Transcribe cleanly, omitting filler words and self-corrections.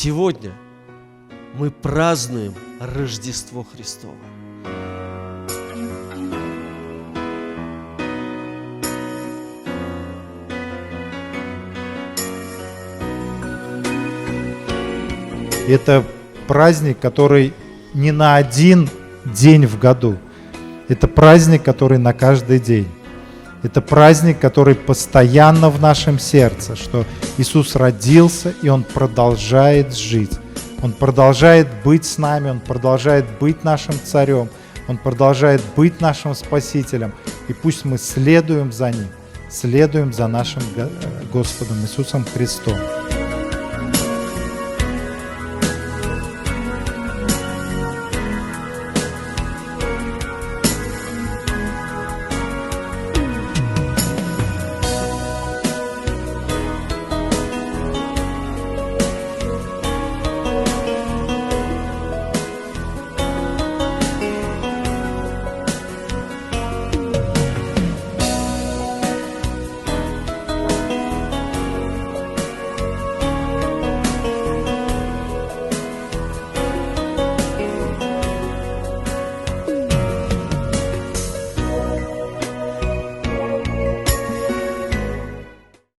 Сегодня мы празднуем Рождество Христово. Это праздник, который не на один день в году. Это праздник, который на каждый день. Это праздник, который постоянно в нашем сердце, что Иисус родился, и Он продолжает жить. Он продолжает быть с нами, Он продолжает быть нашим царем, Он продолжает быть нашим Спасителем. И пусть мы следуем за Ним, следуем за нашим Господом Иисусом Христом.